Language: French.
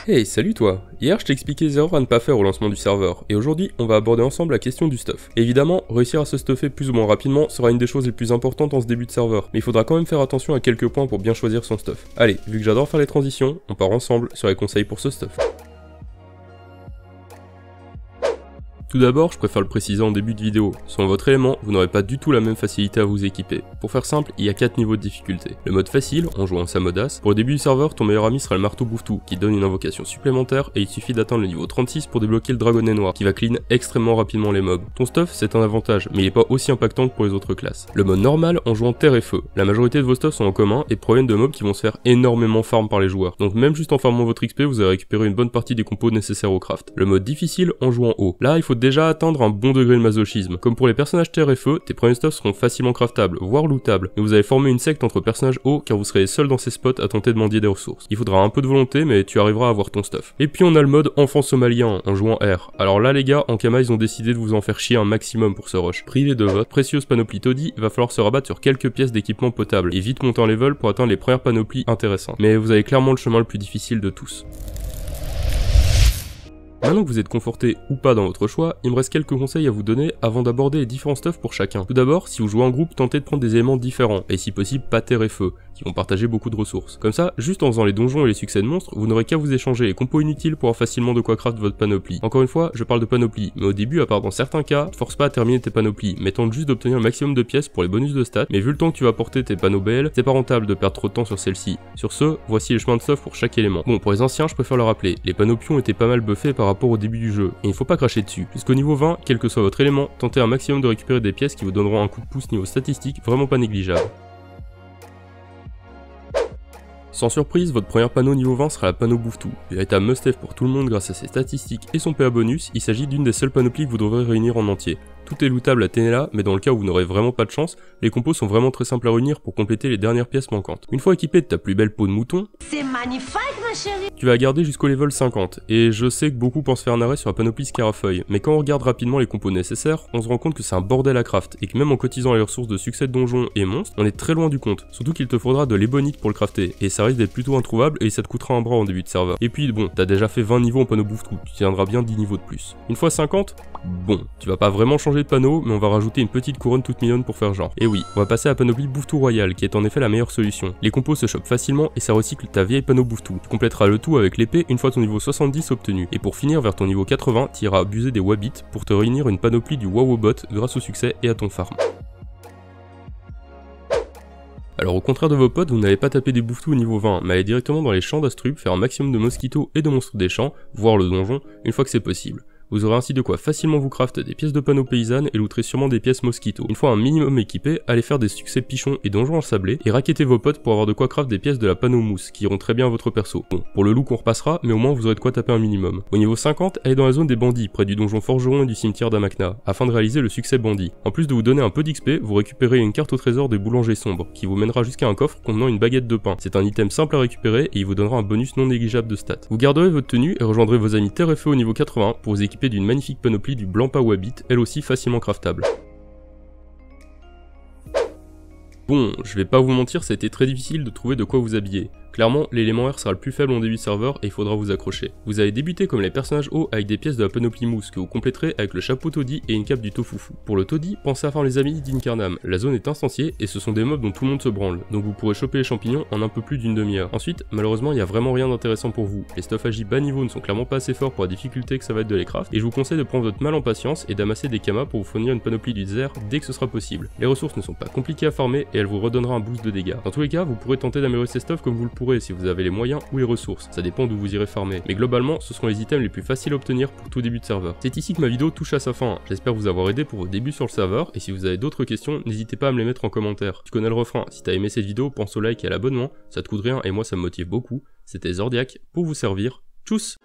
Hey, salut toi! Hier je t'ai expliqué les erreurs à ne pas faire au lancement du serveur, et aujourd'hui on va aborder ensemble la question du stuff. Évidemment, réussir à se stuffer plus ou moins rapidement sera une des choses les plus importantes en ce début de serveur, mais il faudra quand même faire attention à quelques points pour bien choisir son stuff. Allez, vu que j'adore faire les transitions, on part ensemble sur les conseils pour ce stuff. Tout d'abord, je préfère le préciser en début de vidéo, sans votre élément, vous n'aurez pas du tout la même facilité à vous équiper. Pour faire simple, il y a 4 niveaux de difficulté. Le mode facile, en jouant sa modasse. Pour le début du serveur, ton meilleur ami sera le marteau bouffe-tout, qui donne une invocation supplémentaire, et il suffit d'atteindre le niveau 36 pour débloquer le dragonnet noir, qui va clean extrêmement rapidement les mobs. Ton stuff, c'est un avantage, mais il n'est pas aussi impactant que pour les autres classes. Le mode normal, en jouant terre et feu. La majorité de vos stuffs sont en commun, et proviennent de mobs qui vont se faire énormément farm par les joueurs. Donc même juste en farmant votre XP, vous allez récupérer une bonne partie des compos nécessaires au craft. Le mode difficile, en jouant haut. Là, il faut déjà atteindre un bon degré de masochisme. Comme pour les personnages terre et feu, tes premiers stuffs seront facilement craftables, voire lootables, mais vous allez former une secte entre personnages hauts car vous serez seul dans ces spots à tenter de mendier des ressources. Il faudra un peu de volonté, mais tu arriveras à avoir ton stuff. Et puis on a le mode enfant somalien, en jouant R. Alors là les gars, en Kama ils ont décidé de vous en faire chier un maximum pour ce rush. Privé de votre précieuse panoplie taudis, il va falloir se rabattre sur quelques pièces d'équipement potable, et vite monter en level pour atteindre les premières panoplies intéressantes. Mais vous avez clairement le chemin le plus difficile de tous. Maintenant que vous êtes conforté ou pas dans votre choix, il me reste quelques conseils à vous donner avant d'aborder les différents stuffs pour chacun. Tout d'abord, si vous jouez en groupe, tentez de prendre des éléments différents, et si possible pas terre et feu, qui vont partager beaucoup de ressources. Comme ça, juste en faisant les donjons et les succès de monstres, vous n'aurez qu'à vous échanger les compos inutiles pour avoir facilement de quoi craft votre panoplie. Encore une fois, je parle de panoplie, mais au début, à part dans certains cas, ne force pas à terminer tes panoplies, mais tente juste d'obtenir le maximum de pièces pour les bonus de stats, mais vu le temps que tu vas porter tes panneaux BL, c'est pas rentable de perdre trop de temps sur celle-ci. Sur ce, voici les chemins de stuff pour chaque élément. Bon, pour les anciens, je préfère le rappeler, les panopions étaient pas mal buffés par rapport au début du jeu, et il faut pas cracher dessus. Jusqu'au niveau 20, quel que soit votre élément, tentez un maximum de récupérer des pièces qui vous donneront un coup de pouce niveau statistique vraiment pas négligeable. Sans surprise, votre premier panneau niveau 20 sera la panneau bouffe-tout. Véritable must-have pour tout le monde grâce à ses statistiques et son PA bonus, il s'agit d'une des seules panoplies que vous devrez réunir en entier. Tout est lootable à Ténéla, mais dans le cas où vous n'aurez vraiment pas de chance, les compos sont vraiment très simples à réunir pour compléter les dernières pièces manquantes. Une fois équipé de ta plus belle peau de mouton, c'est magnifique ma chérie, tu vas la garder jusqu'au level 50, et je sais que beaucoup pensent faire un arrêt sur la panoplie Scarafeuille, mais quand on regarde rapidement les compos nécessaires, on se rend compte que c'est un bordel à craft, et que même en cotisant les ressources de succès de donjons et monstres, on est très loin du compte, surtout qu'il te faudra de l'ébonite pour le crafter, et ça risque d'être plutôt introuvable, et ça te coûtera un bras en début de serveur. Et puis bon, t'as déjà fait 20 niveaux en panneau bouffe-tout, tu tiendras bien 10 niveaux de plus. Une fois 50, bon, tu vas pas vraiment changer de panneau, mais on va rajouter une petite couronne toute mignonne pour faire genre. Et oui, on va passer à la panoplie bouffe-tout royale, qui est en effet la meilleure solution. Les compos se chopent facilement et ça recycle ta vieille panneau bouffe-tout. Tu compléteras le tout avec l'épée une fois ton niveau 70 obtenu. Et pour finir vers ton niveau 80, tu iras abuser des Wabbits pour te réunir une panoplie du Wowobot grâce au succès et à ton farm. Alors au contraire de vos potes, vous n'allez pas taper des bouffetous au niveau 20, mais allez directement dans les champs d'Astrub, faire un maximum de mosquitos et de monstres des champs, voire le donjon, une fois que c'est possible. Vous aurez ainsi de quoi facilement vous craft des pièces de panneaux paysannes et looterez sûrement des pièces mosquito. Une fois un minimum équipé, allez faire des succès pichons et donjons ensablés et raquettez vos potes pour avoir de quoi craft des pièces de la panneau mousse qui iront très bien à votre perso. Bon, pour le look on repassera, mais au moins vous aurez de quoi taper un minimum. Au niveau 50, allez dans la zone des bandits, près du donjon forgeron et du cimetière d'Amakna, afin de réaliser le succès bandit. En plus de vous donner un peu d'XP, vous récupérez une carte au trésor des boulangers sombres, qui vous mènera jusqu'à un coffre contenant une baguette de pain. C'est un item simple à récupérer et il vous donnera un bonus non négligeable de stats. Vous garderez votre tenue et rejoindrez vos amis terre et feu au niveau 80 pour vous équiper d'une magnifique panoplie du Blanpa Wabbit, elle aussi facilement craftable. Bon, je vais pas vous mentir, ça a été très difficile de trouver de quoi vous habiller. Clairement, l'élément R sera le plus faible en début de serveur et il faudra vous accrocher. Vous allez débuter comme les personnages hauts avec des pièces de la panoplie mousse que vous compléterez avec le chapeau taudis et une cape du tofufu. Pour le taudis, pensez à faire les amis d'Incarnam. La zone est instanciée et ce sont des mobs dont tout le monde se branle, donc vous pourrez choper les champignons en un peu plus d'une demi-heure. Ensuite, malheureusement, il y a vraiment rien d'intéressant pour vous. Les stuff AJ bas niveau ne sont clairement pas assez forts pour la difficulté que ça va être de les craft, et je vous conseille de prendre votre mal en patience et d'amasser des kamas pour vous fournir une panoplie du désert dès que ce sera possible. Les ressources ne sont pas compliquées à farmer et elles vous redonnera un boost de dégâts. Dans tous les cas, vous pourrez tenter d'améliorer ces stuff comme vous le pourrez si vous avez les moyens ou les ressources, ça dépend d'où vous irez farmer, mais globalement ce seront les items les plus faciles à obtenir pour tout début de serveur. C'est ici que ma vidéo touche à sa fin, j'espère vous avoir aidé pour vos débuts sur le serveur, et si vous avez d'autres questions, n'hésitez pas à me les mettre en commentaire. Tu connais le refrain, si t'as aimé cette vidéo, pense au like et à l'abonnement, ça te coûte rien et moi ça me motive beaucoup. C'était Zordiac, pour vous servir, tchuss.